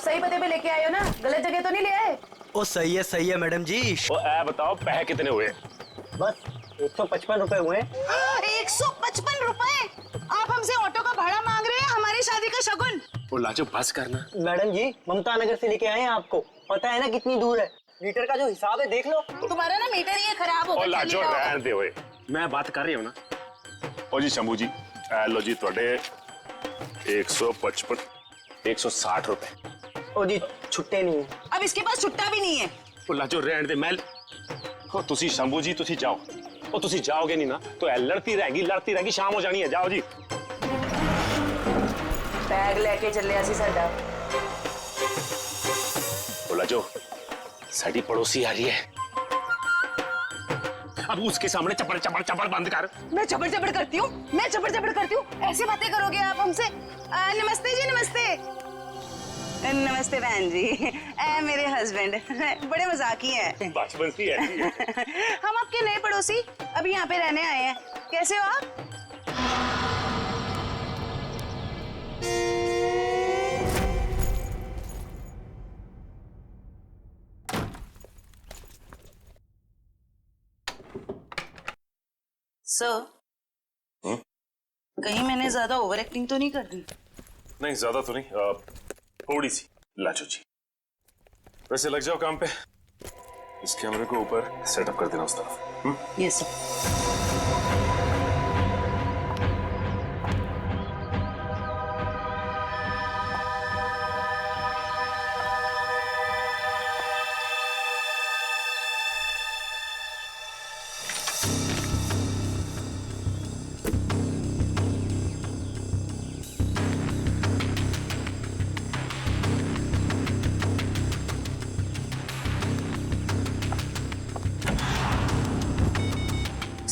सही पते पे लेके आए हो ना, गलत जगह तो नहीं ले आए? ओ सही है मैडम जी। ओ ए बताओ पैसे कितने हुए? बस 155 रुपए हुए। 155 रुपए? आप हमसे ऑटो का भाड़ा मांग रहे हैं, हमारी शादी का शगुन? ओ लाजो बस करना। मैडम जी ममता नगर से लेके आए हैं आपको, पता है ना कितनी दूर है। मीटर का जो हिसाब है देख लो। तुम्हारा ना मीटर ही खराब हो ओ गया। लाजो रहन दे ओए, मैं बात कर रही हूं ना। ओ जी शंभू जी, लो जी थोड़े 155 160 रुपए। ओ जी छुट्टे नहीं है। अब इसके पास छुट्टा भी नहीं है। ओ लाजो रहन दे मैल। ओ तुसी शंभू जी तुसी जाओ। ओ तुसी जाओगे नहीं ना तो लड़ती रहेगी, शाम हो जानी है। जाओ जी। बैग लेके चले असी साडा। ओ लाजो साडी पड़ोसी आ रही है, अब उसके सामने चपड़ चपड़ चपड़ बंद कर। मैं चपड़ चपड़ करती हूँ, मैं चपड़ चपड़ करती हूँ? ऐसी बातें करोगे आप हमसे? नमस्ते जी, नमस्ते। नमस्ते बहन जी, मेरे हस्बैंड बड़े मजाकी हैं। बचपन से ऐसी है। हम आपके नए पड़ोसी अभी यहाँ पे रहने आए हैं। कैसे हो आप? सर, कहीं मैंने ज्यादा ओवर एक्टिंग तो नहीं कर दी? नहीं ज्यादा तो नहीं, थोड़ी सी। लाजो जी वैसे लग जाओ काम पे, इस कैमरे को ऊपर सेटअप कर देना उस तरफ। Yes sir.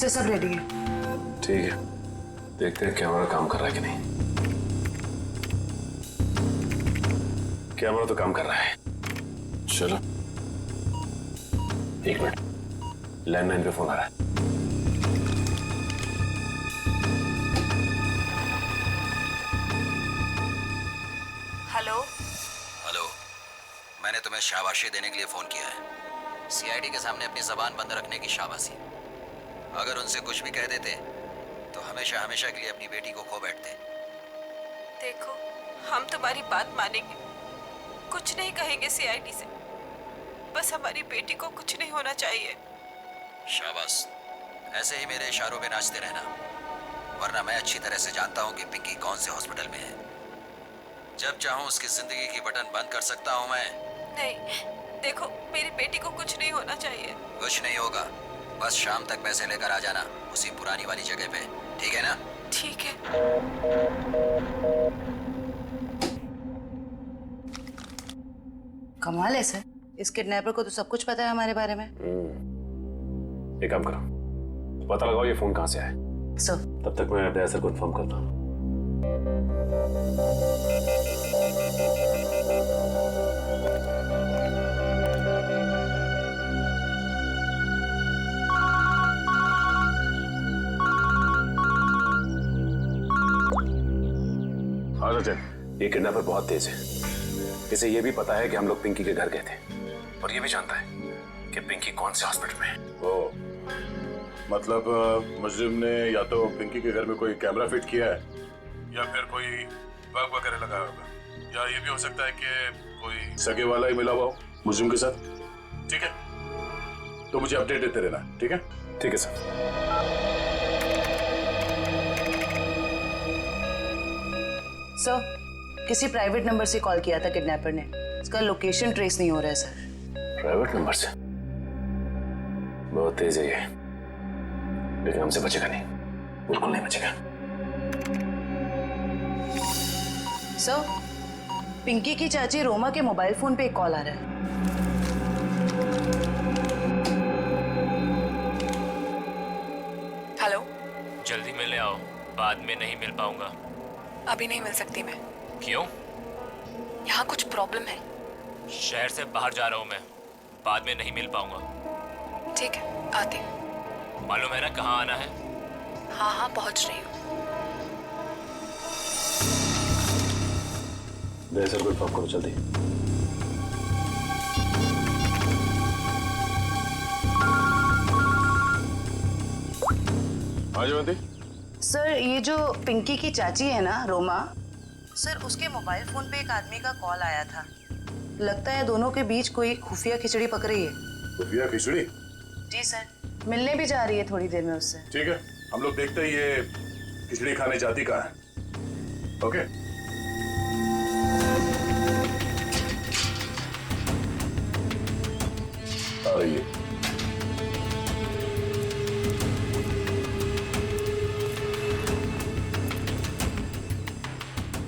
सब रेडी है? ठीक है, देखते हैं कैमरा काम कर रहा है कि नहीं। कैमरा तो काम कर रहा है। चलो 1 मिनट, लैंडलाइन पे फोन आ रहा है। हेलो हेलो, मैंने तुम्हें शाबाशी देने के लिए फोन किया है। सीआईडी के सामने अपनी जबान बंद रखने की शाबाशी। अगर उनसे कुछ भी कह देते तो हमेशा हमेशा के लिए अपनी बेटी को खो बैठते। देखो, हम तुम्हारी बात मानेंगे, कुछ नहीं कहेंगे सीआईडी से। बस हमारी बेटी को कुछ नहीं होना चाहिए। शाबाश, ऐसे ही मेरे इशारों पे नाचते रहना, वरना मैं अच्छी तरह से जानता हूँ कि पिंकी कौन से हॉस्पिटल में है। जब चाहूँ उसकी जिंदगी की बटन बंद कर सकता हूँ मैं। नहीं, देखो मेरी बेटी को कुछ नहीं होना चाहिए। कुछ नहीं होगा, बस शाम तक पैसे लेकर आ जाना उसी पुरानी वाली जगह पे, ठीक है ना? ठीक है। कमाल है सर, इस किडनैपर को तो सब कुछ पता है हमारे बारे में। एक काम करो, पता लगाओ ये फोन कहाँ से आया है। सर तब तक मैं अपने को इन्फॉर्म करता हूँ। हाँ सचिन, ये किडनैपर बहुत तेज है। इसे ये भी पता है कि हम लोग पिंकी के घर गए थे, और ये भी जानता है कि पिंकी कौन से हॉस्पिटल में है। ओ, मतलब मुजरिम ने या तो पिंकी के घर में कोई कैमरा फिट किया है, या फिर कोई बग वगैरह लगाया होगा, या ये भी हो सकता है कि कोई सगे वाला ही मिला हुआ हो मुजरिम के साथ। ठीक है, तो मुझे अपडेट देते रहना। ठीक है? ठीक है सर। सर, किसी प्राइवेट नंबर से कॉल किया था किडनैपर ने, इसका लोकेशन ट्रेस नहीं हो रहा है सर। प्राइवेट नंबर से? बहुत तेज है ये, लेकिन हमसे बचेगा नहीं, बिल्कुल नहीं बचेगा। सर, पिंकी की चाची रोमा के मोबाइल फोन पे एक कॉल आ रहा है। हेलो, जल्दी मिलने आओ, बाद में नहीं मिल पाऊंगा। अभी नहीं मिल सकती मैं। क्यों? यहाँ कुछ प्रॉब्लम है। शहर से बाहर जा रहा हूँ मैं, बाद में नहीं मिल पाऊंगा। ठीक है, आती हूँ। मालूम है ना कहाँ आना है? हाँ हाँ, पहुँच रही हूँ। सर को इन्फॉर्म करो जल्दी। हाँ जयवंती। सर ये जो पिंकी की चाची है ना रोमा, सर उसके मोबाइल फोन पे एक आदमी का कॉल आया था। लगता है दोनों के बीच कोई खुफिया खिचड़ी पक रही है। खुफिया खिचड़ी? जी सर, मिलने भी जा रही है थोड़ी देर में उससे। ठीक है, हम लोग देखते हैं ये खिचड़ी खाने जाती कहाँ है। ओके। आइए।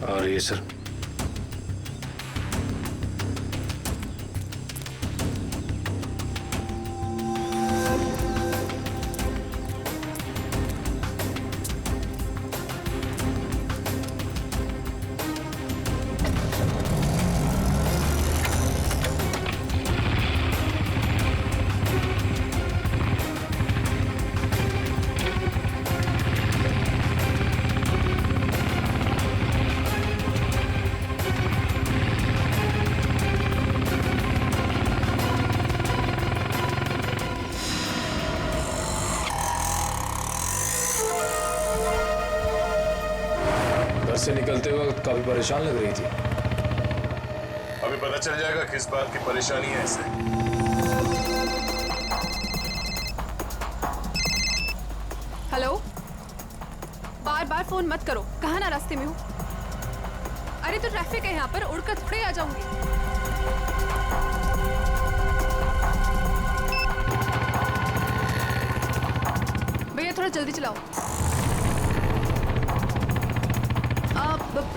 आ रही है सर। से निकलते वक्त काफी परेशान लग रही थी। अभी पता चल जाएगा किस बात की परेशानी है इसे। हेलो, बार बार फोन मत करो। कहाँ ना रास्ते में हूँ। अरे तो ट्रैफिक है यहाँ पर, उड़कर थोड़े आ जाऊंगी। भैया थोड़ा जल्दी चलाओ।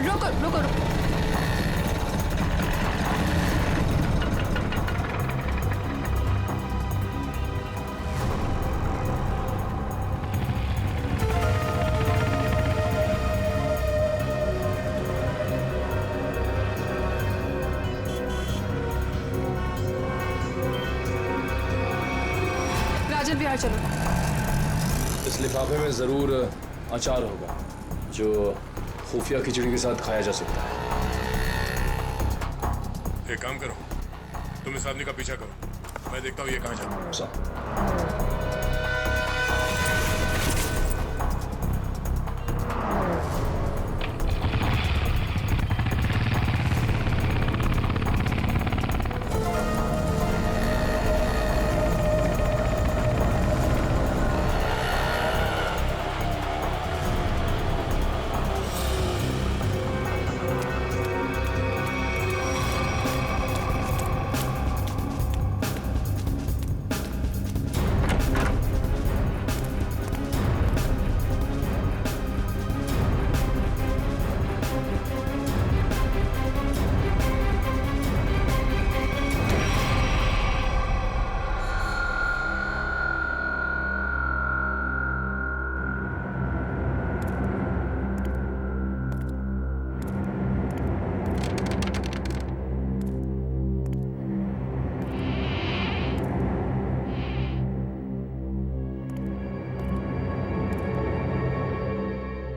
रोको रोको रोको। राजन बिहार चलो। इस लिफाफे में जरूर अचार होगा जो खुफिया खिचड़ी के साथ खाया जा सकता है। एक काम करो, तुम इस आदमी का पीछा करो, मैं देखता हूँ ये कहाँ जाता है।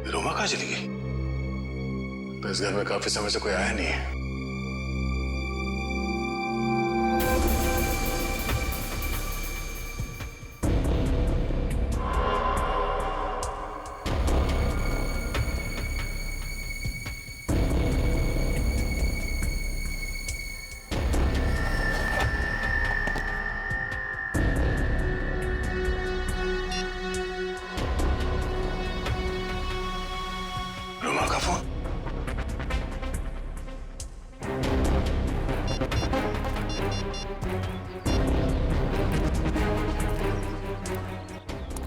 रोमा कहाँ चली गई? तो इस घर में काफी समय से कोई आया नहीं है। रोमा का फोन।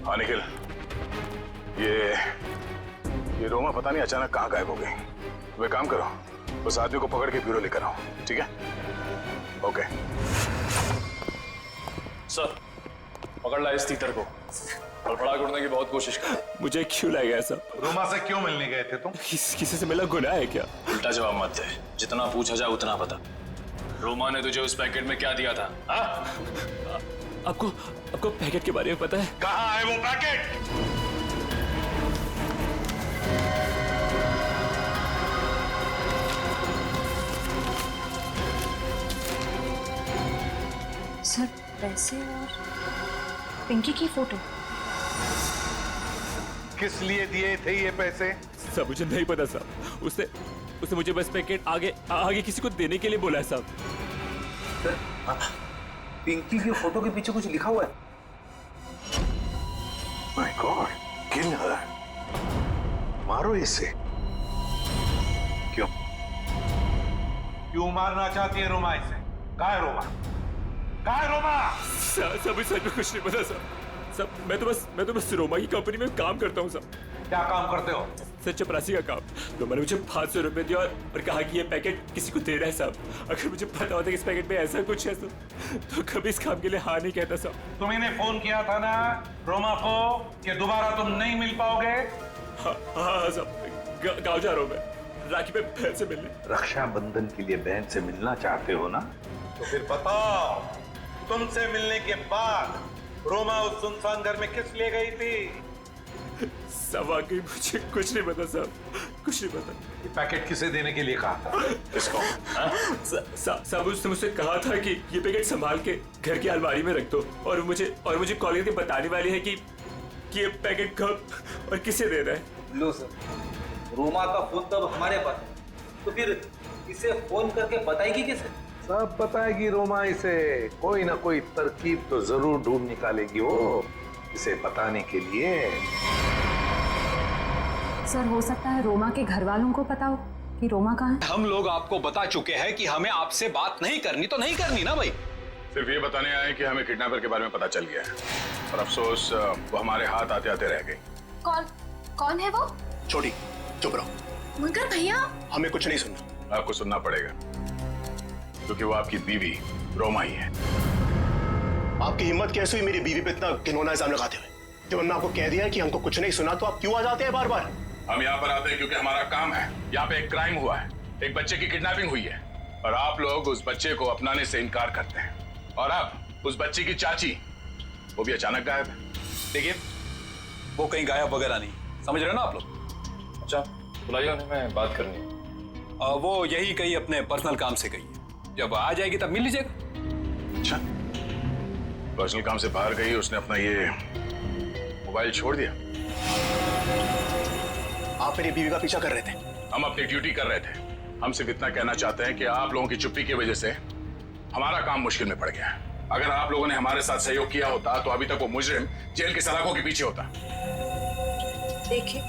हाँ निखिल, ये रोमा पता नहीं अचानक कहाँ गायब हो गई। वे काम करो, उस आदमी को पकड़ के ब्यूरो लेकर आओ, ठीक है? ओके सर, पकड़ ला इस तीतर को और फड़ा उड़ने की बहुत कोशिश कर। मुझे क्यों लाएगा ऐसा? रोमा से क्यों मिलने गए थे तुम? किसी से मिला गुनाह है क्या? उल्टा जवाब मत दे, जितना पूछा जाए उतना बता। रोमा ने तुझे उस पैकेट में क्या दिया था? आपको पैकेट के बारे में पता है? कहाँ है वो पैकेट? पैसे और पिंकी की फोटो। किस लिए दिए थे ये पैसे? सब मुझे नहीं पता साहब। उसने मुझे बस पैकेट आगे किसी को देने के लिए बोला है साहब। पिंकी की फोटो के पीछे कुछ लिखा हुआ है। माय गॉड, किल हर। मारो इसे। क्यों मारना चाहती है रोमा इसे? कहाँ है रोमा? कहाँ है रोमा? सब सच में कुछ नहीं पता सब मैं तो बस रोमा की कंपनी में काम करता हूँ सब। क्या काम करते हो? सर चपरासी का काम। रोमा ने मुझे 500 रुपए दिया और कहा कि ये पैकेट किसी को देना है साहब। अगर मुझे पता होता कि इस पैकेट में ऐसा कुछ है तो कभी इस काम के लिए हाँ नहीं कहता साहब। तुम्हें फोन किया था ना रोमा को कि दोबारा तुम नहीं मिल पाओगे? हाँ साहब, गाँव जा रहा हूँ मैं राखी पे बहन से मिलने। रक्षाबंधन के लिए बहन से मिलना चाहते हो ना? तो फिर बताओ, तुमसे मिलने के बाद रोमा उस सुनसान घर में किस लिए गई थी? सब आगे मुझे कुछ नहीं पता साहब, कुछ नहीं पता। ये पैकेट किसे देने के लिए कहा था? इसको? साहब उसने मुझसे कहा था कि ये पैकेट संभाल के घर की अलमारी में रख दो और मुझे कॉल करके बताने वाली है कि ये पैकेट कब और किसे देना है। लो सर, रोमा का फोन तब हमारे पास है, तो फिर इसे फोन करके बताएगी किसे? सब बताएगी रोमा इसे। कोई ना कोई तरकीब तो जरूर ढूंढ निकालेगी वो इसे बताने के लिए। सर हो सकता है रोमा के घर वालों को पता हो कि रोमा कहाँ है। हम लोग आपको बता चुके हैं कि हमें आपसे बात नहीं करनी तो नहीं करनी ना भाई। सिर्फ ये बताने आए कि हमें किडनैपर के बारे में पता चल गया है और अफसोस वो हमारे हाथ आते आते रह गई। कौन है वो? छोटी चुप रहो। मगर भैया हमें कुछ नहीं सुनना। आपको सुनना पड़ेगा क्योंकि वो आपकी बीवी रोमा ही है। आपकी हिम्मत कैसे हुई मेरी बीवी पे इतना घिनौना इल्जाम लगाते हुए? जब हमने आपको कह दिया है कि हमको कुछ नहीं सुना तो आप क्यों आ जाते हैं बार बार? हम यहाँ पर आते हैं क्योंकि हमारा काम है। यहाँ पे एक क्राइम हुआ है, एक बच्चे की किडनैपिंग हुई है और आप लोग उस बच्चे को अपनाने से इनकार करते हैं। और अब उस बच्ची की चाची वो भी अचानक गायब है। देखिए वो कहीं गायब वगैरह नहीं, समझ रहे हो ना आप लोग? अच्छा बुलाइए उन्हें, मैं बात करनी है। वो यही कहीं अपने पर्सनल काम से गई है, जब आ जाएगी तब मिल लीजिएगा। अच्छा, पर्सनल काम से बाहर गई, उसने अपना ये मोबाइल छोड़ दिया। आप मेरी बीवी का पीछा कर रहे थे? हम अपनी ड्यूटी कर रहे थे। हम सिर्फ इतना कहना चाहते हैं कि आप लोगों की चुप्पी की वजह से हमारा काम मुश्किल में पड़ गया है। अगर आप लोगों ने हमारे साथ सहयोग किया होता तो अभी तक वो मुजरिम जेल की सलाखों के पीछे होता। देखिए,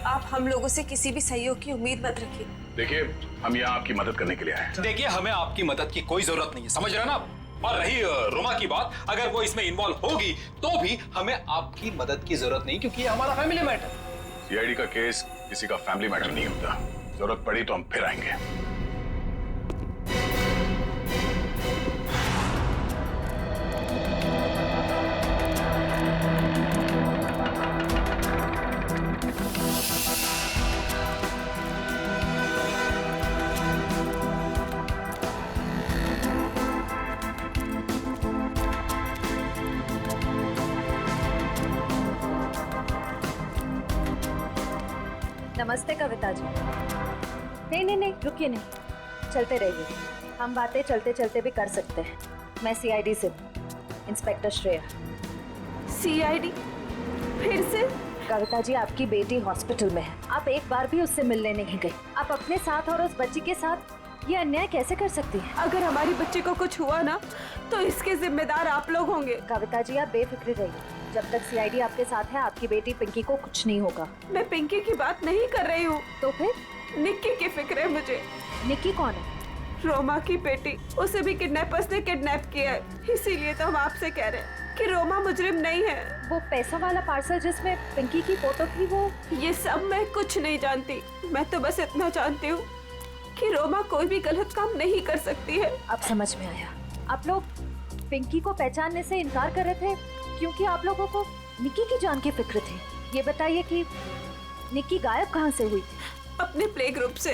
आप हम लोगों से किसी भी सहयोग की उम्मीद मत रखिए। देखिए, हम यहाँ आपकी मदद करने के लिए आए हैं। देखिए हमें आपकी मदद की कोई जरूरत नहीं है, समझ रहे हैं ना आप? और रही रोमा की बात, अगर वो इसमें इन्वॉल्व होगी तो भी हमें आपकी मदद की जरूरत नहीं, क्योंकि ये हमारा फैमिली मैटर। सीआईडी का केस किसी का फैमिली मैटर नहीं होता। जरूरत पड़ी तो हम फिर आएंगे। नमस्ते कविता जी। नहीं रुकिए, नहीं चलते रहिए। हम बातें चलते चलते भी कर सकते हैं। मैं सीआईडी से इंस्पेक्टर श्रेया। सीआईडी? फिर से? कविता जी, आपकी बेटी हॉस्पिटल में है, आप एक बार भी उससे मिलने नहीं गई। आप अपने साथ और उस बच्ची के साथ ये अन्याय कैसे कर सकती हैं? अगर हमारी बच्ची को कुछ हुआ ना तो इसके जिम्मेदार आप लोग होंगे। कविता जी, आप बेफिक्र रहिए। जब तक सीआईडी आपके साथ है, आपकी बेटी पिंकी को कुछ नहीं होगा। मैं पिंकी की बात नहीं कर रही हूँ। तो फिर? निक्की की फिक्र है मुझे। निक्की कौन है? रोमा की बेटी। उसे भी किडनैपर्स ने किडनैप किया है, इसीलिए तो हम आपसे कह रहे हैं कि रोमा मुजरिम नहीं है। वो पैसा वाला पार्सल जिसमें पिंकी की फोटो थी, वो? ये सब मैं कुछ नहीं जानती। मैं तो बस इतना जानती हूँ कि रोमा कोई भी गलत काम नहीं कर सकती है। अब समझ में आया। आप लोग पिंकी को पहचानने से इनकार कर रहे थे क्योंकि आप लोगों को निक्की की जान की फिक्र थी। ये बताइए कि निक्की गायब कहाँ से हुई थी? अपने प्ले ग्रुप से।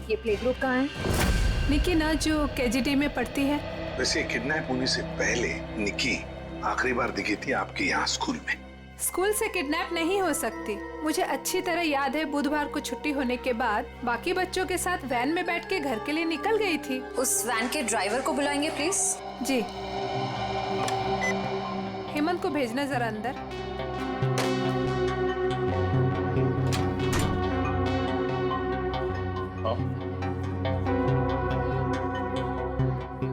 ये प्ले ग्रुप कहाँ है? निक्की ना जो केजीटी में पढ़ती है। वैसे किडनैप होने से पहले निक्की आखिरी बार दिखी थी आपके यहाँ स्कूल में। स्कूल से किडनैप नहीं हो सकती। मुझे अच्छी तरह याद है, बुधवार को छुट्टी होने के बाद बाकी बच्चों के साथ वैन में बैठ के घर के लिए निकल गई थी। उस वैन के ड्राइवर को बुलाएंगे प्लीज। जी। उनको भेजना जरा अंदर।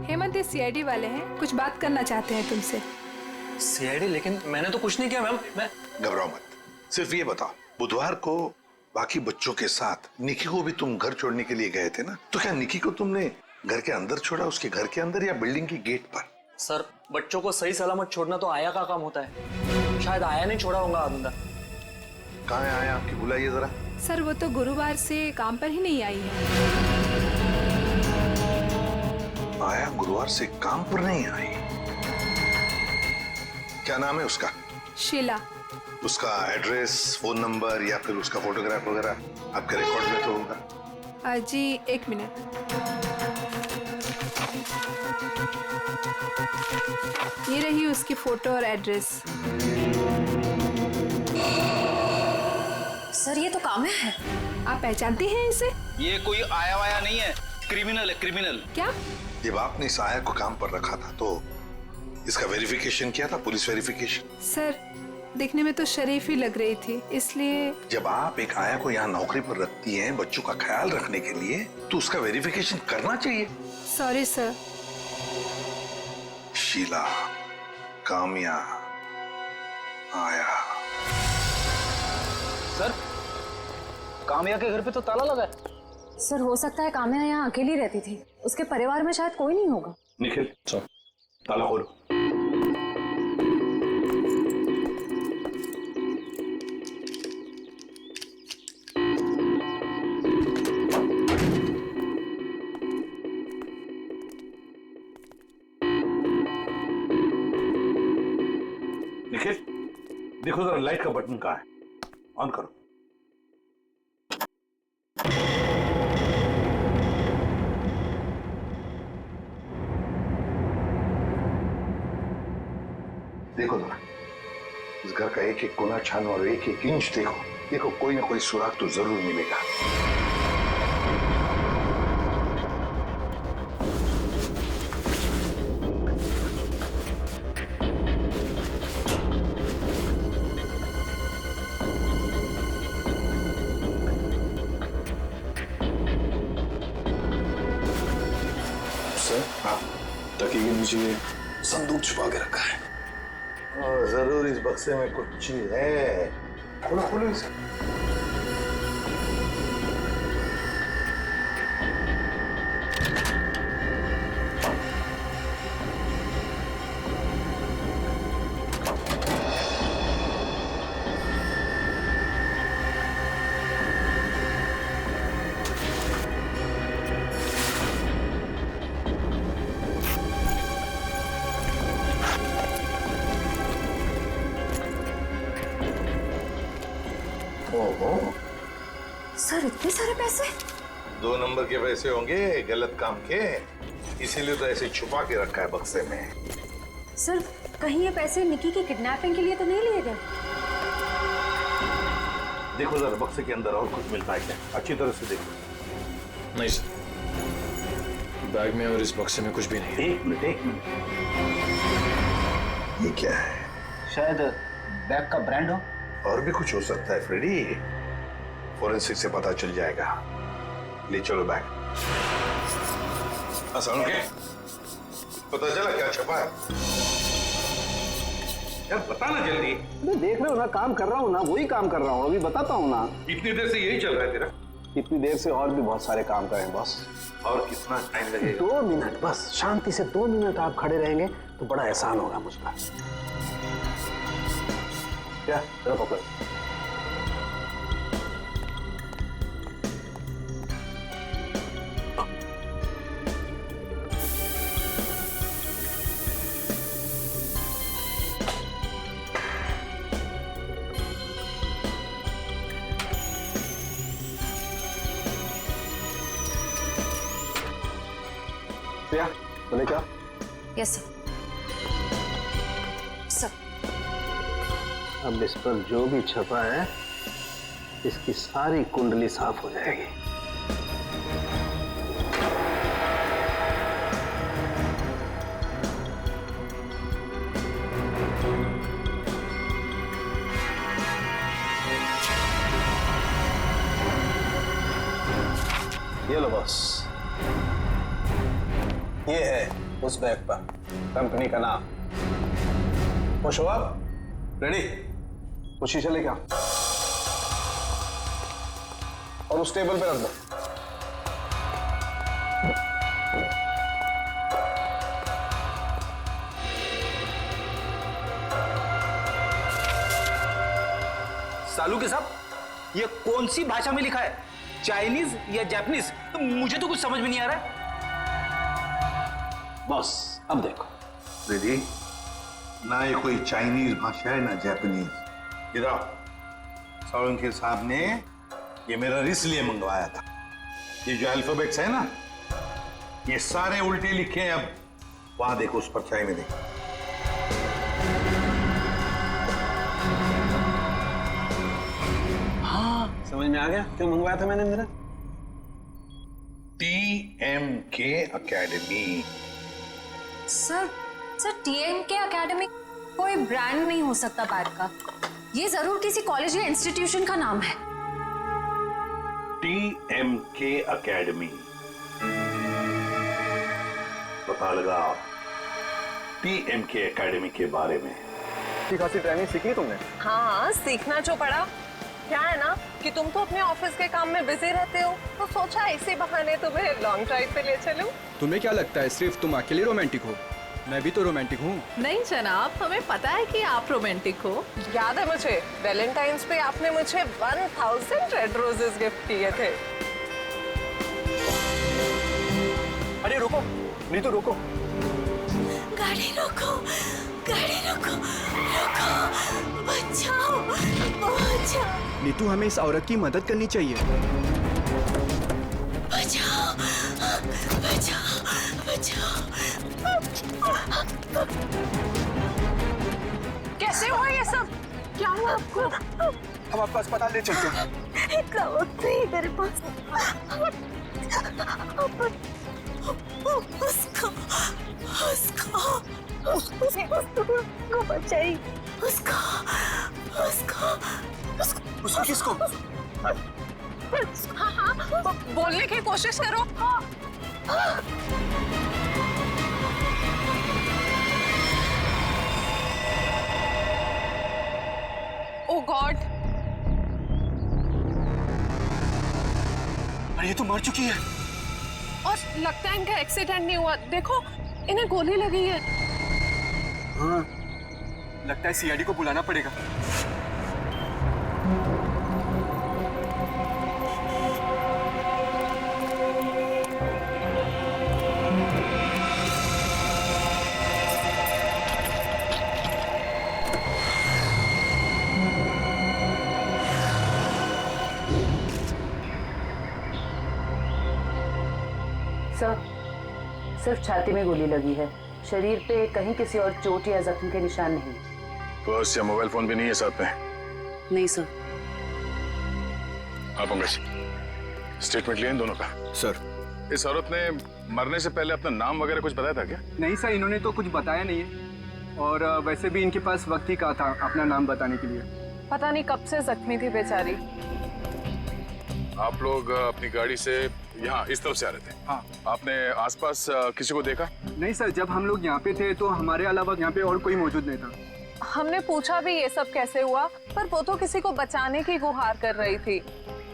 हेमंत, ये सीआईडी वाले हैं, कुछ बात करना चाहते हैं तुमसे। सीआईडी? लेकिन मैंने तो कुछ नहीं किया मैम। मैं घबराओ मत, सिर्फ ये बताओ, बुधवार को बाकी बच्चों के साथ निकी को भी तुम घर छोड़ने के लिए गए थे ना, तो क्या निकी को तुमने घर के अंदर छोड़ा, उसके घर के अंदर या बिल्डिंग की गेट पर? सर, बच्चों को सही सलामत छोड़ना तो आया का काम होता है, शायद आया नहीं छोड़ा होगा अंदर। कहाँ है आया आपकी, बुलाइए जरा। सर, वो तो गुरुवार से काम पर ही नहीं आई है। आया गुरुवार से काम पर नहीं आई? क्या नाम है उसका? शीला। उसका एड्रेस, फोन नंबर या फिर उसका फोटोग्राफ वगैरह आपके रिकॉर्ड में तो होगा? जी, 1 मिनट। ये रही उसकी फोटो और एड्रेस। सर, ये तो काम्या है। आप पहचानती हैं इसे? ये कोई आया वाया नहीं है, क्रिमिनल है, क्रिमिनल। क्या? जब आपने इस आया को काम पर रखा था तो इसका वेरिफिकेशन किया था, पुलिस वेरिफिकेशन? सर, दिखने में तो शरीफ ही लग रही थी, इसलिए। जब आप एक आया को यहाँ नौकरी पर रखती हैं बच्चों का ख्याल रखने के लिए, तो उसका वेरिफिकेशन करना चाहिए। Sorry sir. शीला, काम्या, आया। सर, काम्या के घर पे तो ताला लगा है। सर, हो सकता है काम्या यहाँ अकेली रहती थी, उसके परिवार में शायद कोई नहीं होगा। निखिल, ताला खोलो। निखिल, देखो जरा लाइट का बटन कहाँ है, ऑन करो। देखो जरा, इस घर का एक एक कोना छानो और एक एक इंच देखो, देखो कोई ना कोई सुराग तो जरूर मिलेगा। सर, हाँ, तकिए के नीचे संदूक छुपा के रखा है। जरूर इस बक्से में कुछ चीज है, खोलो खोलो इसे। सर, इतने सारे पैसे? 2 नंबर के पैसे होंगे गलत काम के, इसीलिए तो ऐसे छुपा के रखा है बक्से में। सर, कहीं ये पैसे निकी की किडनैपिंग के लिए तो नहीं लिए गए? देखो जरा बक्से के अंदर और कुछ मिलता है क्या, अच्छी तरह से देखो। नहीं सर, बैग में और इस बक्से में कुछ भी नहीं है। एक मिनट, एक मिनट, ये क्या है? शायद बैग का ब्रांड हो। और भी कुछ हो सकता है फ्रेडी, फोरेंसिक से पता चल जाएगा। ले चलो बैग। असलम के पता चला क्या छपा है? यार बताना जल्दी। देख रहे हो ना, काम कर रहा हूँ ना, वही काम कर रहा हूँ, अभी बताता हूँ ना। इतनी देर से यही चल रहा है तेरा? इतनी देर से और भी बहुत सारे काम करें बॉस। और कितना टाइम लगेगा? 2 मिनट बस, शांति से 2 मिनट आप खड़े रहेंगे तो बड़ा एहसान होगा मुझ पर। क्या पकड़। बोले क्या? Yes sir. सर, अब इस पर जो भी छपा है, इसकी सारी कुंडली साफ हो जाएगी। ये लो बॉस, ये है उस बैग पर कंपनी का नाम। खुश हो आप? रेडी? वो शीशा लेके आओ और उस टेबल पे रख दो। सालू के साहब, ये कौन सी भाषा में लिखा है? चाइनीज या जापानीज? तो मुझे तो कुछ समझ में नहीं आ रहा है। बॉस अब देखो। रेडी? ना ये कोई चाइनीज भाषा है ना जापानीज। इधर सालुंके साहब ने ये मेरा इसलिए मंगवाया था। ये जो अल्फाबेट्स है ना, ये सारे उल्टे लिखे हैं। अब वहां देखो, उस परछाई में देखो। हाँ, समझ में आ गया क्यों मंगवाया था मैंने मेरा। TMK academy. Sir TMK academy कोई ब्रांड नहीं हो सकता बैग का। ये जरूर किसी कॉलेज या इंस्टीट्यूशन का नाम है। TMK अकेडमी, पता लगाओ TMK अकेडमी के बारे में। ठीक खासी ट्रेनिंग सीखी तुमने? हाँ, सीखना जो पड़ा। क्या है ना कि तुम तो अपने ऑफिस के काम में बिजी रहते हो, तो सोचा इसी बहाने तुम्हें लॉन्ग ड्राइव पे ले चलूं। तुम्हें क्या लगता है सिर्फ तुम अकेले रोमांटिक हो? मैं भी तो रोमांटिक हूँ। नहीं जनाब, हमें पता है कि आप रोमांटिक हो। याद है मुझे, वैलेंटाइंस पे आपने मुझे 1000 रेड रोजेस गिफ्ट किए थे। अरे रुको नीतू, रुको। गाड़ी रोको, गाड़ी रोको, रोको, बचाओ, बचाओ। नीतू, हमें इस औरत की मदद करनी चाहिए। बचाओ, बचाओ, बचाओ। कैसे हुआ ये सब? क्या हुआ आपको? हम आपको अस्पताल ले चलते हैं। इतना वक्त नहीं मेरे पास। उसको बचाई। उसको किसको? हाँ, बोलने की कोशिश करो। ओ गॉड, अरे ये तो मर चुकी है। और लगता है इनका एक्सीडेंट नहीं हुआ। देखो, इन्हें गोली लगी है। हाँ, लगता है CID को बुलाना पड़ेगा। सिर्फ छाती में गोली लगी है, शरीर पे कहीं किसी और चोट या जख्म के निशान नहीं। पर्स या मोबाइल फोन भी नहीं है साथ में? नहीं सर। आप अंग्रेज स्टेटमेंट लिए इन दोनों का? सर, इस औरत ने मरने से पहले अपना नाम वगैरह कुछ बताया था क्या? नहीं सर, इन्होंने तो कुछ बताया नहीं है, और वैसे भी इनके पास वक्त ही कहा था अपना नाम बताने के लिए। पता नहीं कब से जख्मी थी बेचारी। आप लोग अपनी गाड़ी से यहाँ इस तरफ से आ रहे थे? हाँ। आपने आसपास किसी को देखा? नहीं सर, जब हम लोग यहाँ पे थे तो हमारे अलावा यहाँ पे और कोई मौजूद नहीं था। हमने पूछा भी ये सब कैसे हुआ, पर वो तो किसी को बचाने की गुहार कर रही थी।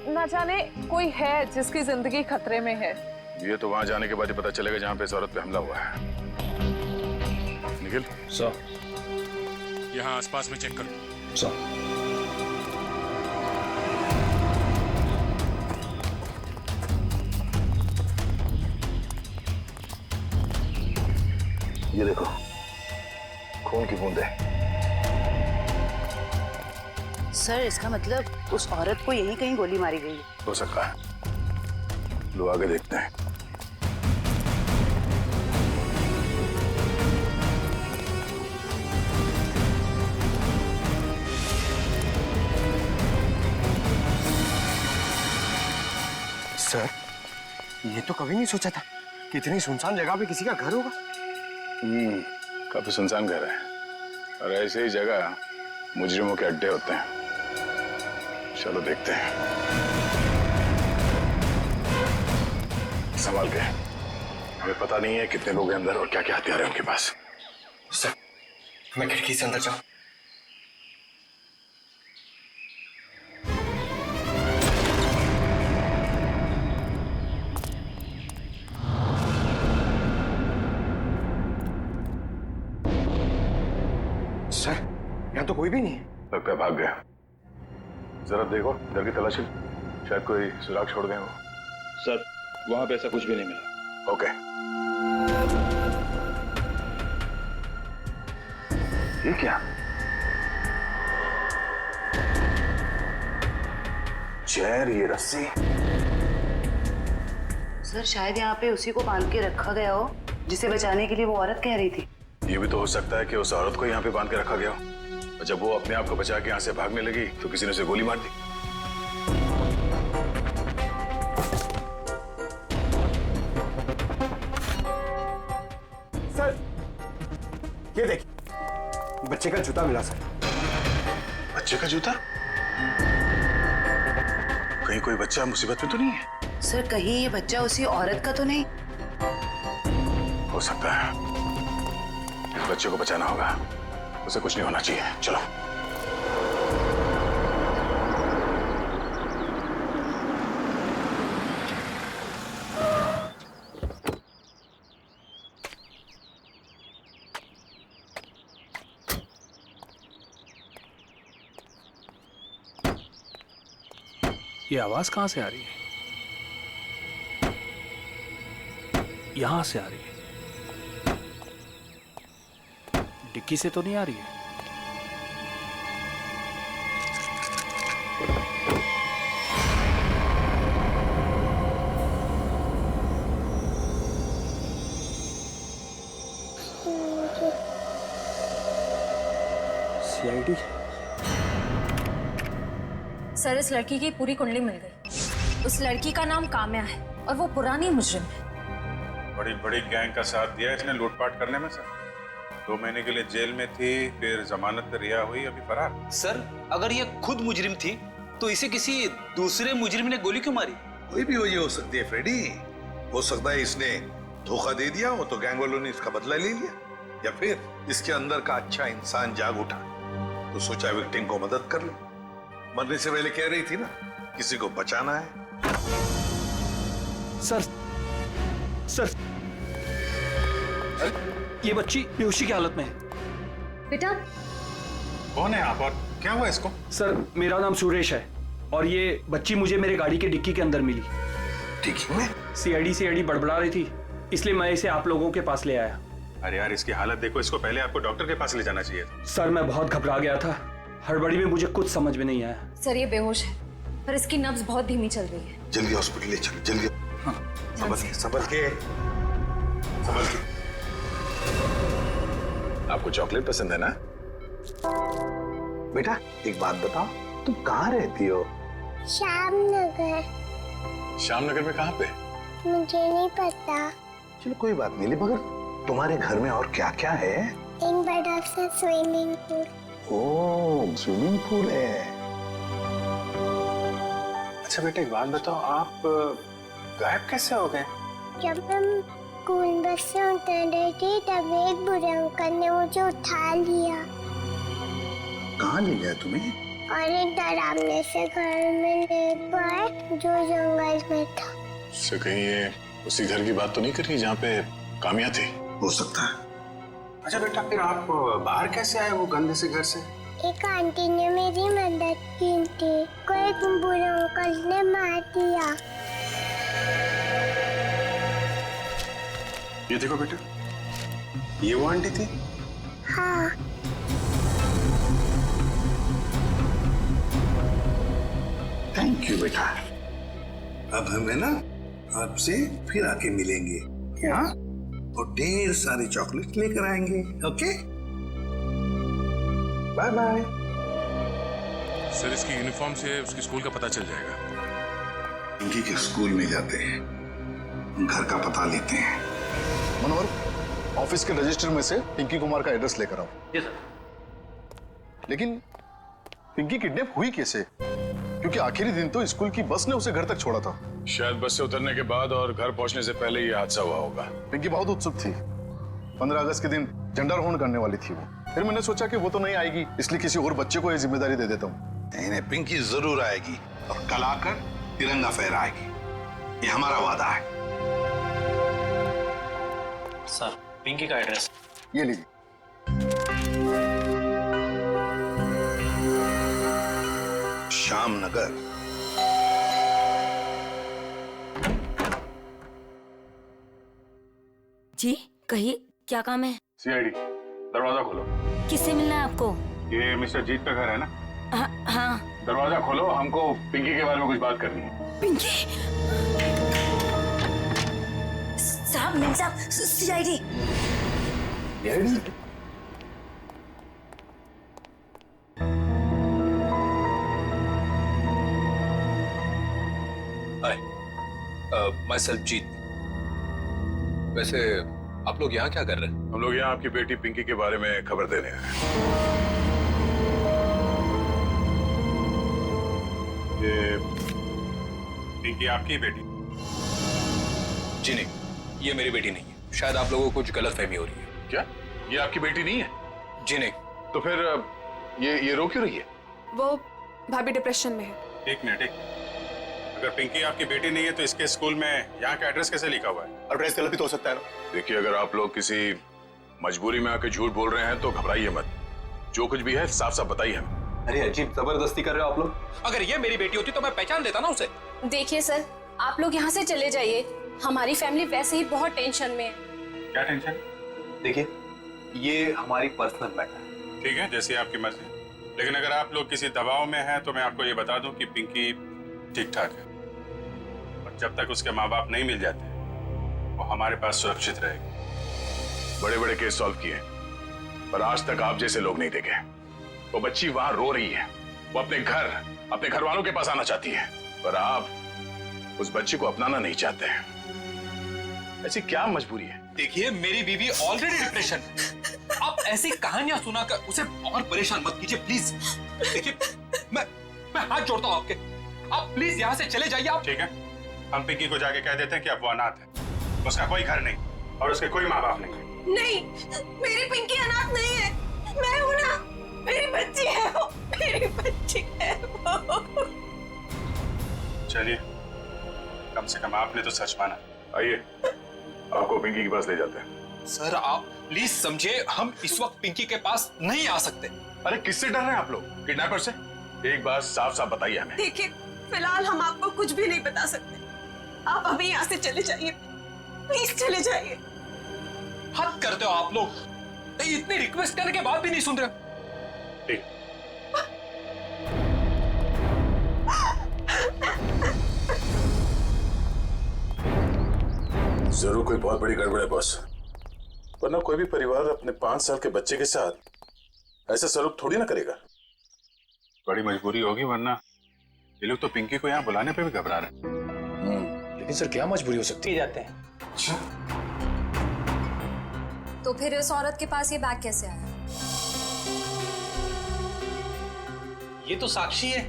न जाने कोई है जिसकी जिंदगी खतरे में है। ये तो वहाँ जाने के बाद ही पता चलेगा जहाँ पे इस औरत पे हमला हुआ है। निखिल सर, यहाँ आसपास में चेक करो। सर, ये देखो, खून की बूंदें। सर, इसका मतलब उस औरत को यहीं कहीं गोली मारी गई है। हो सकता है, लो आगे देखते हैं। सर, ये तो कभी नहीं सोचा था कि इतनी सुनसान जगह पे किसी का घर होगा। काफी सुनसान घर है, और ऐसे ही जगह मुजरिमों के अड्डे होते हैं। चलो देखते हैं। संभाल के। हमें पता नहीं है कितने लोग हैं अंदर और क्या क्या हथियार है उनके पास। सर, मैं खिड़की से अंदर जाऊं? सर, यहाँ तो कोई भी नहीं है। लगता है भाग गया। जरा देखो घर की तलाशी, शायद कोई सुराग छोड़ गए हो। सर, वहां पे ऐसा कुछ भी नहीं मिला। ओके। ये क्या? चेयर, ये रस्सी। सर शायद यहाँ पे उसी को बांध के रखा गया हो जिसे बचाने के लिए वो औरत कह रही थी। ये भी तो हो सकता है कि उस औरत को यहाँ पे बांध के रखा गया हो और जब वो अपने आप को बचा के यहाँ से भागने लगी तो किसी ने उसे गोली मार दी। सर, ये देखिए, बच्चे का जूता मिला सर। बच्चे का जूता? कहीं कोई बच्चा मुसीबत में तो नहीं है? सर कहीं ये बच्चा उसी औरत का तो नहीं? हो सकता है। इस बच्चे को बचाना होगा, उसे कुछ नहीं होना चाहिए। चलो। ये आवाज कहां से आ रही है? यहां से आ रही है। डिक्की से तो नहीं आ रही है। सीआईडी? सर, इस लड़की की पूरी कुंडली मिल गई। उस लड़की का नाम काम्या है और वो पुरानी मुजरिम है। बड़ी बड़ी गैंग का साथ दिया इसने लूटपाट करने में। सर 2 महीने के लिए जेल में थी, फिर जमानत पर रिहा हुई, अभी फरार। सर, अगर ये खुद मुजरिम थी तो इसे किसी दूसरे मुजरिम ने गोली क्यों मारी? कोई भी वजह हो सकती है फ्रेडी। हो सकता है इसने धोखा दे दिया हो तो गैंग वालों ने इसका बदला ले लिया, या फिर इसके अंदर का अच्छा इंसान जाग उठा तो सोचा विक्टिम को मदद कर ले। मरने से पहले कह रही थी ना, किसी को बचाना है। सर, ये बच्ची बेहोशी की हालत में है। बेटा, कौन है आप और क्या हुआ इसको? सर, मेरा नाम सुरेश है और ये बच्ची मुझे मेरे गाड़ी के डिक्की के अंदर मिली। डिक्की में? सीआईडी बड़बड़ा रही थी, इसलिए मैं इसे आप लोगों के पास ले आया। अरे यार, इसकी हालत देखो, इसको पहले आपको डॉक्टर के पास ले जाना चाहिए। सर, मैं बहुत घबरा गया था, हड़बड़ी में मुझे कुछ समझ में नहीं आया। सर ये बेहोश है पर इसकी नब्ज बहुत धीमी चल रही है। जल्दी हॉस्पिटल ले चलो, जल्दी। हाँ। संभल के। आपको चॉकलेट पसंद है ना? बेटा एक बात बताओ, तुम कहाँ रहती हो? श्यामनगर। श्यामनगर में कहाँ पे? मुझे नहीं पता। चलो कोई बात नहीं, मगर तुम्हारे घर में और क्या क्या है? एक बड़ा सा स्विमिंग पूल। ओह, स्विमिंग पूल है। अच्छा बेटा एक बात बताओ, आप गायब कैसे हो गए? जब हम स्कूल बस से उतर रही थी तब एक बुरे अंकल ने मुझे उठा लिया। कहाँ ले गया तुम्हें? और एक डरावने से घर में ले गए जो जंगल में था। इससे कहीं ये उसी घर की बात तो नहीं कर रही जहाँ पे काम्या थी? हो सकता है। अच्छा बेटा, फिर आप बाहर कैसे आए वो गंदे से घर से? एक आंटी ने मेरी मदद की थी, कोई एक बुरे अंकल ने मार दिया। ये देखो बेटा, ये वो आंटी थी? हाँ। थैंक यू बेटा। अब हमें ना आपसे फिर आके मिलेंगे, क्या? और ढेर सारे चॉकलेट लेकर आएंगे। Okay, bye bye. सर, इसकी यूनिफॉर्म से उसकी स्कूल का पता चल जाएगा। पिंकी के स्कूल में जाते हैं, घर का पता लेते हैं। मनोहर, ऑफिस के रजिस्टर में से पिंकी कुमार का एड्रेस लेकर आओ। जी सर। लेकिन पिंकी किडनैप हुई कैसे? क्योंकि आखिरी दिन तो स्कूल की बस ने उसे घर तक छोड़ा था। शायद बस से उतरने के बाद और घर पहुंचने से पहले ये हादसा हुआ होगा। पिंकी बहुत उत्सुक थी। 15 अगस्त के दिन झंडारोहण करने वाली थी वो। फिर मैंने सोचा कि वो तो नहीं आएगी, इसलिए किसी और बच्चे को ये जिम्मेदारी दे देता हूँ। नहीं, पिंकी जरूर आएगी और कल आकर तिरंगा फहराएगी, ये हमारा वादा है। सर, पिंकी का एड्रेस ये लीजिए। श्याम नगर। जी कहिए, क्या काम है? सीआईडी, दरवाजा खोलो। किससे मिलना है आपको? ये मिस्टर जीत का घर है ना? हाँ। दरवाजा खोलो, हमको पिंकी के बारे में कुछ बात करनी है। पिंकी? साहब, मिल साहब, सीआईडी। माय सेल्फ जीत। वैसे आप लोग यहाँ क्या कर रहे हैं? हम लोग यहाँ आपकी बेटी पिंकी के बारे में खबर देने आए हैं। ये पिंकी आपकी बेटी? जी नहीं, ये मेरी बेटी नहीं है। शायद आप लोगों को कुछ गलतफहमी हो रही है। क्या ये आपकी बेटी नहीं है? जी नहीं। तो फिर ये रो क्यों रही है? वो भाभी डिप्रेशन में है। एक मिनट, अगर पिंकी आपकी बेटी नहीं है तो इसके स्कूल में यहाँ का एड्रेस कैसे लिखा हुआ है? एड्रेस गलत भी तो हो सकता है ना। देखिए, अगर आप लोग किसी मजबूरी में आके झूठ बोल रहे हैं तो घबराइए मत। जो कुछ भी है साफ साफ बताइए हमें। अरे अजीब जबरदस्ती कर रहे हो आप लोग। अगर ये मेरी बेटी होती तो मैं पहचान देता ना उसे। देखिए सर, आप लोग यहाँ से चले जाइए। हमारी फैमिली वैसे ही बहुत टेंशन में है। क्या टेंशन? देखिए, ये हमारी पर्सनल मैटर है। ठीक है, जैसी आपकी मर्जी। लेकिन अगर आप लोग किसी दबाव में हैं तो मैं आपको ये बता दूं कि पिंकी ठीक ठाक है, और जब तक उसके माँ बाप नहीं मिल जाते वो हमारे पास सुरक्षित रहेगी। बड़े बड़े केस सॉल्व किए, पर आज तक आप जैसे लोग नहीं देखे। वो बच्ची वहां रो रही है, वो अपने घर वालों के पास आना चाहती है, पर आप उस बच्ची को अपनाना नहीं चाहते हैं। ऐसी क्या मजबूरी है? देखिए, मेरी बीवी ऑलरेडी डिप्रेशन है। आप ऐसी कहानियां सुनाकर उसे और परेशान मत कीजिए प्लीज। देखिए, मैं हाथ जोड़ता हूँ आपके। आप प्लीज यहाँ से चले जाइए। आप ठीक है, हम पिंकी को जाके कह देते हैं कि अब वो अनाथ है, उसका कोई घर नहीं और उसके कोई माँ बाप नहीं। नहीं, मेरी पिंकी अनाथ नहीं है। मैं हूँ ना, मेरी बच्ची है वो, मेरी बच्ची है वो। चलिए, कम से कम आपने तो सच माना। आइए, आपको पिंकी के पास ले जाते हैं। सर, आप प्लीज समझे, हम इस वक्त पिंकी के पास नहीं आ सकते। अरे किससे डर रहे हैं आप लोग? किडनैपर से? एक बात साफ साफ बताइए हमें। देखिए, फिलहाल हम आपको कुछ भी नहीं बता सकते। आप अभी यहाँ से चले जाइए, प्लीज चले जाइए। हद करते हो आप लोग। इतनी रिक्वेस्ट करने के बाद भी नहीं सुन रहे। ठीक। जरूर कोई बहुत बड़ी गड़बड़ है बॉस, वरना कोई भी परिवार अपने 5 साल के बच्चे के साथ ऐसा सलूक थोड़ी ना करेगा। बड़ी मजबूरी होगी, वरना ये लोग तो पिंकी को यहाँ बुलाने पे भी घबरा रहे हैं। लेकिन सर, क्या मजबूरी हो सकती है? जाते हैं। अच्छा, तो फिर उस औरत के पास ये बैग कैसे आया? ये तो साक्षी है।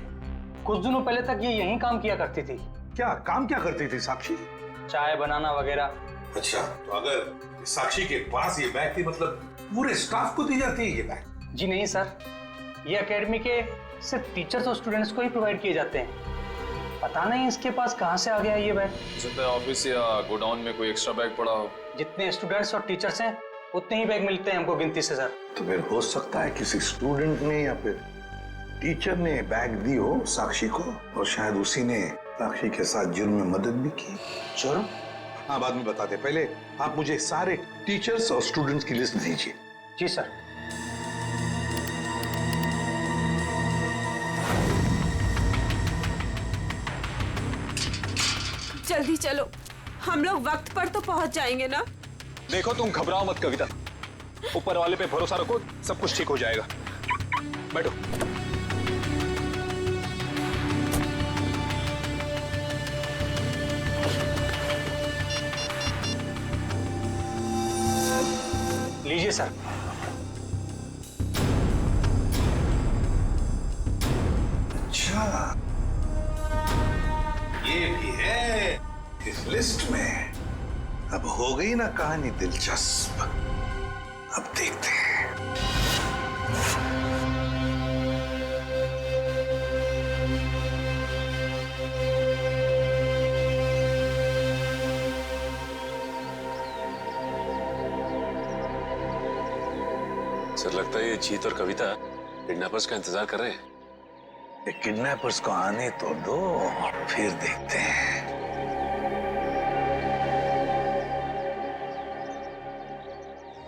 कुछ दिनों पहले तक ये यहीं काम किया करती थी। क्या काम क्या करती थी साक्षी? चाय बनाना वगैरह। अच्छा, तो अगर साक्षी के पास ये बैग थी, मतलब पूरे स्टाफ को दी जाती है ये बैग? जी नहीं सर, ये एकेडमी के सिर्फ टीचर्स और स्टूडेंट्स को ही प्रोवाइड किए जाते हैं। पता नहीं इसके पास कहाँ से आ गया ये बैग। हो सकता है ऑफिस या गोडाउन में कोई एक्स्ट्रा बैग पड़ा हो। जितने स्टूडेंट्स और टीचर्स हैं उतने ही बैग मिलते हैं हमको गिनती से सर। तो फिर हो सकता है किसी स्टूडेंट ने या फिर टीचर ने बैग दी हो साक्षी को, और शायद उसी ने साक्षी के साथ जुर्म में मदद भी की। जुर्म? हाँ, बाद में बताते। पहले आप मुझे सारे टीचर्स और स्टूडेंट्स की लिस्ट दीजिए। जी सर। जल्दी चलो, हम लोग वक्त पर तो पहुंच जाएंगे ना। देखो, तुम घबराओ मत कविता, ऊपर वाले पे भरोसा रखो, सब कुछ ठीक हो जाएगा। बैठो। लीजिए सर। अच्छा, ट्विस्ट में। अब हो गई ना कहानी दिलचस्प, अब देखते हैं। सर लगता है ये जीत और कविता किडनैपर्स का इंतजार कर रहे हैं। ये किडनैपर्स को आने तो दो, फिर देखते हैं।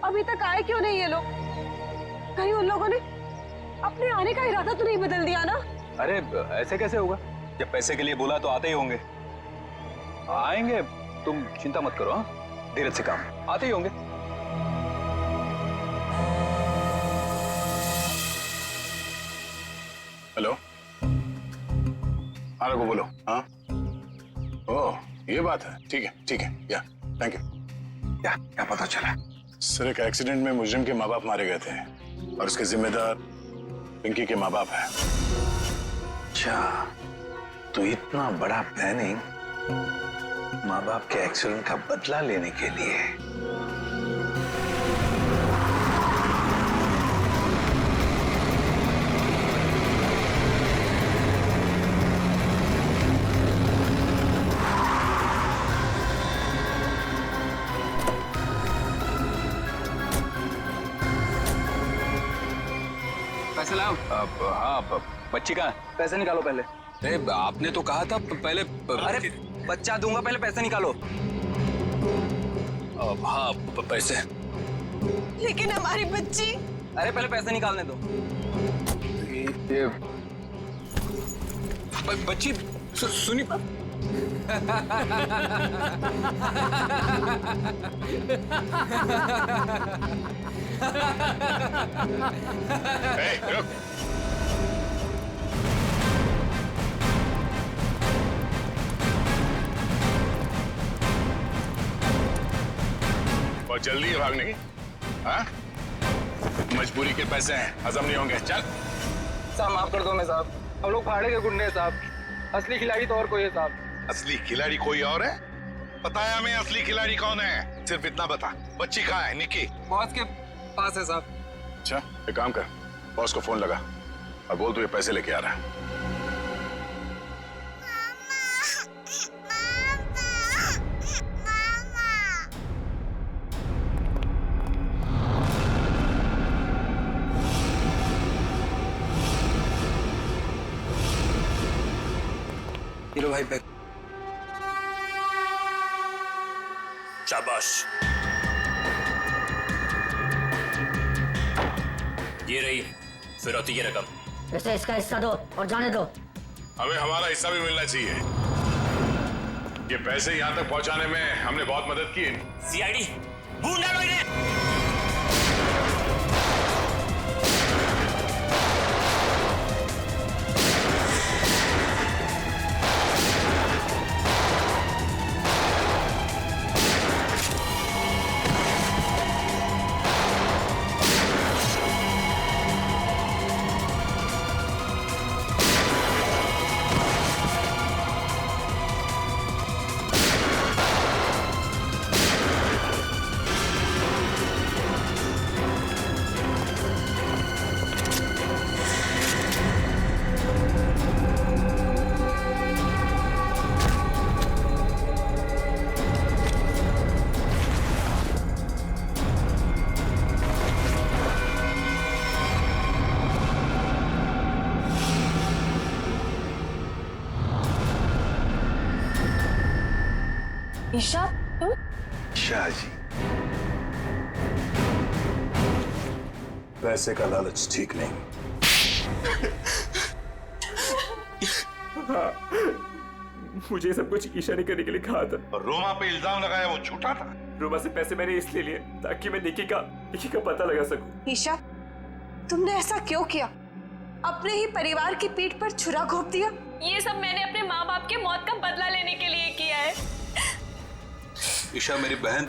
अभी तक आए क्यों नहीं ये लोग? कहीं उन लोगों ने अपने आने का इरादा तो नहीं बदल दिया ना? अरे ऐसे कैसे होगा? जब पैसे के लिए बोला तो आते ही होंगे। आएंगे, तुम चिंता मत करो। हाँ, धीरज से काम, आते ही होंगे। हेलो, हाँ रघु बोलो। हाँ, ओह ये बात है। ठीक है, या थैंक यू। क्या पता चला? सर एक एक्सीडेंट में मुजरिम के माँ बाप मारे गए थे और उसके जिम्मेदार पिंकी के माँ बाप हैं। अच्छा, तो इतना बड़ा प्लानिंग माँ बाप के एक्सीडेंट का बदला लेने के लिए। पैसे लाओ। हाँ, बच्ची कहाँ है? पैसे निकालो पहले। अरे आपने तो कहा था पहले। अरे बच्चा दूंगा, पहले पैसे निकालो। हाँ पैसे। लेकिन हमारी बच्ची। अरे पहले पैसे निकालने दो। ये बच्ची सुनी। रुक। बहुत जल्दी है भागने की। हाँ? मजबूरी के पैसे हैं, हजम नहीं होंगे। चल। साहब माफ कर दो मैं साहब, हम लोग फाड़े के गुंडे हैं साहब। असली खिलाड़ी तो और कोई है साहब। असली खिलाड़ी कोई और है? पता है हमें असली खिलाड़ी कौन है? सिर्फ इतना बता, बच्ची कहाँ है? निक्की बॉस के पास है साहब। अच्छा एक काम कर, बॉस को फोन लगा और बोल तू ये पैसे लेके आ रहा है। हीरो भाई बैग। शाबाश। ये रही फिरौती की रकम। इसे इसका हिस्सा दो और जाने दो। हमें हमारा हिस्सा भी मिलना चाहिए। ये पैसे यहाँ तक पहुँचाने में हमने बहुत मदद की। सीआईडी ढूंढ डालो इन्हें। ईशा तुम? शाह जी, पैसे का लालच ठीक नहीं। हाँ, मुझे सब कुछ ईशा ने करने के लिए कहा था। और रोमा पे इल्जाम लगाया वो झूठा था। रोमा से पैसे मैंने इसलिए लिए ताकि मैं निकी का पता लगा सकूं। ईशा तुमने ऐसा क्यों किया? अपने ही परिवार की पीठ पर छुरा घोंप दिया। ये सब मैंने अपने माँ बाप के मौत का बदला लेने के लिए किया है। ईशा मेरी बहन,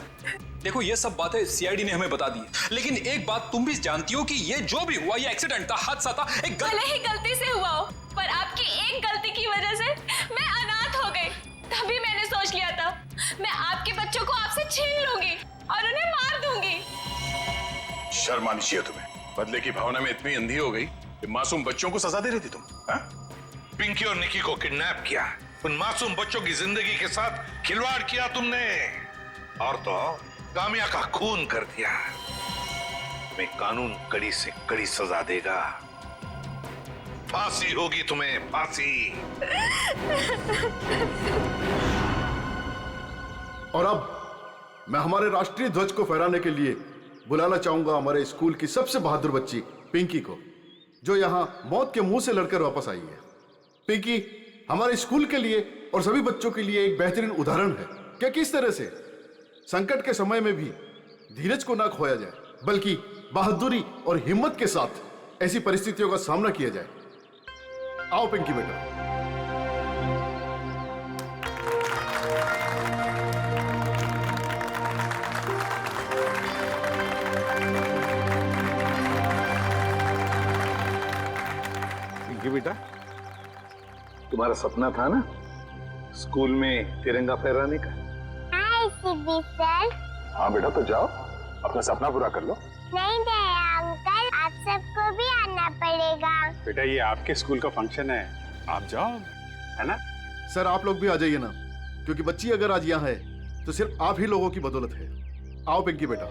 देखो ये सब बातें सीआईडी ने हमें बता दी, लेकिन एक बात तुम भी जानती हो कि ये जो भी हुआ ये एक्सीडेंट था, हादसा था। भले ही गलती से हुआ हो, पर आपकी एक गलती की वजह से मैं अनाथ हो गई। तभी मैंने सोच लिया था, मैं आपके बच्चों को आपसे छीन लूंगी और उन्हें मार दूंगी। शर्म आनी चाहिए तुम्हें। बदले की भावना में इतनी अंधी हो गई कि मासूम बच्चों को सजा दे रही थी तुम। हाँ? पिंकी और निकी को किडनैप किया, उन मासूम बच्चों की जिंदगी के साथ खिलवाड़ किया तुमने, और तो कामिया का खून कर दिया। तुम्हें कानून कड़ी से कड़ी सजा देगा, फांसी होगी तुम्हें, फांसी। और अब मैं हमारे राष्ट्रीय ध्वज को फहराने के लिए बुलाना चाहूंगा हमारे स्कूल की सबसे बहादुर बच्ची पिंकी को, जो यहां मौत के मुंह से लड़कर वापस आई है। पिंकी हमारे स्कूल के लिए और सभी बच्चों के लिए एक बेहतरीन उदाहरण है कि किस तरह से संकट के समय में भी धीरज को ना खोया जाए, बल्कि बहादुरी और हिम्मत के साथ ऐसी परिस्थितियों का सामना किया जाए। आओ पिंकी बेटा। पिंकी बेटा, तुम्हारा सपना था ना स्कूल में तिरंगा फहराने का? हाय सिद्धि सर। हाँ बेटा, तो जाओ अपना सपना पूरा कर लो। नहीं अंकल, आप सबको भी आना पड़ेगा। बेटा ये आपके स्कूल का फंक्शन है, आप जाओ, है ना? सर आप लोग भी आ जाइए ना, क्योंकि बच्ची अगर आज यहाँ है तो सिर्फ आप ही लोगों की बदौलत है। आओ पिंकी बेटा।